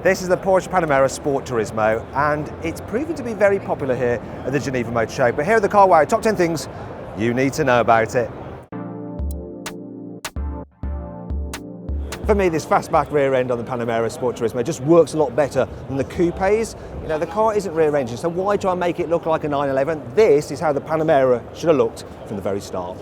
This is the Porsche Panamera Sport Turismo, and it's proven to be very popular here at the Geneva Motor Show. But here at the carwow, top 10 things you need to know about it. For me, this fastback rear end on the Panamera Sport Turismo just works a lot better than the coupes. You know, the car isn't rear engine, so why try and make it look like a 911? This is how the Panamera should have looked from the very start.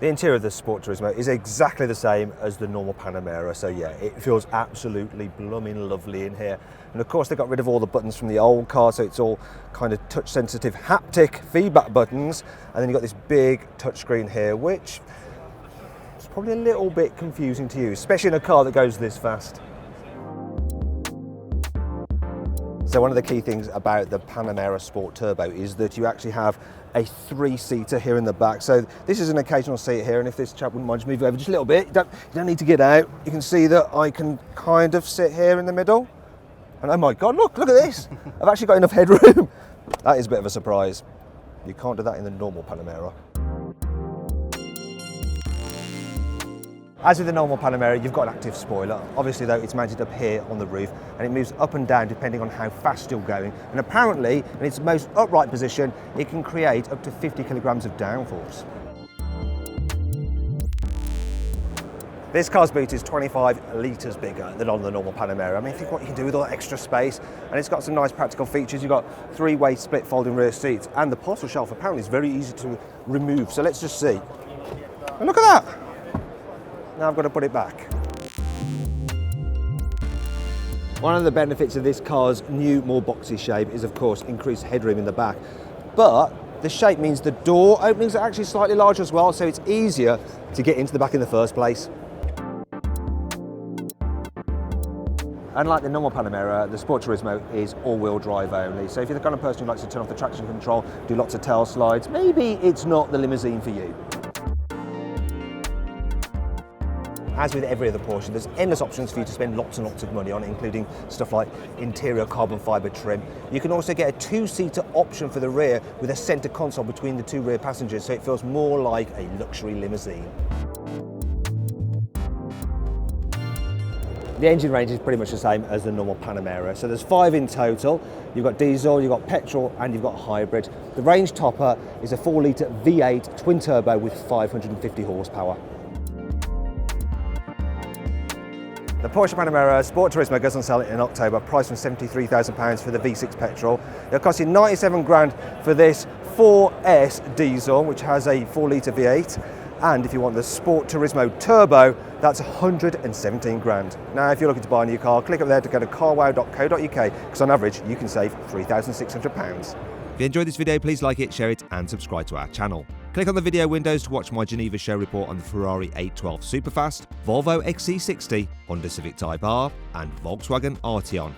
The interior of the Sport Truismo is exactly the same as the normal Panamera, so yeah, it feels absolutely blooming lovely in here. And of course they got rid of all the buttons from the old car, so it's all kind of touch sensitive haptic feedback buttons, and then you've got this big touchscreen here, which is probably a little bit confusing to use, especially in a car that goes this fast. So one of the key things about the Panamera Sport Turbo is that you actually have a 3-seater here in the back. So this is an occasional seat here, and if this chap wouldn't mind just moving over just a little bit, you don't need to get out. You can see that I can kind of sit here in the middle. And oh my God, look at this. I've actually got enough headroom. That is a bit of a surprise. You can't do that in the normal Panamera. As with the normal Panamera, you've got an active spoiler. Obviously though, it's mounted up here on the roof and it moves up and down depending on how fast you're going. And apparently, in its most upright position, it can create up to 50 kilograms of downforce. This car's boot is 25 litres bigger than on the normal Panamera. I mean, think what you can do with all that extra space. And it's got some nice practical features. You've got 3-way split folding rear seats, and the parcel shelf apparently is very easy to remove. So let's just see. And look at that. Now I've got to put it back. One of the benefits of this car's new, more boxy shape is, of course, increased headroom in the back. But the shape means the door openings are actually slightly larger as well, so it's easier to get into the back in the first place. Unlike the normal Panamera, the Sport Truismo is all-wheel drive only. So if you're the kind of person who likes to turn off the traction control, do lots of tail slides, maybe it's not the limousine for you. As with every other Porsche, there's endless options for you to spend lots and lots of money on, including stuff like interior carbon fibre trim. You can also get a 2-seater option for the rear with a centre console between the 2 rear passengers, so it feels more like a luxury limousine. The engine range is pretty much the same as the normal Panamera. So there's 5 in total. You've got diesel, you've got petrol, and you've got hybrid. The range topper is a 4-litre V8 twin turbo with 550 horsepower. The Porsche Panamera Sport Turismo goes on sale in October, priced from £73,000 for the V6 petrol. It'll cost you 97 grand for this 4S diesel, which has a 4-litre V8. And if you want the Sport Turismo Turbo, that's 117 grand. Now, if you're looking to buy a new car, click up there to go to carwow.co.uk, because on average, you can save £3,600. If you enjoyed this video, please like it, share it, and subscribe to our channel. Click on the video windows to watch my Geneva show report on the Ferrari 812 Superfast, Volvo XC60, Honda Civic Type R, and Volkswagen Arteon.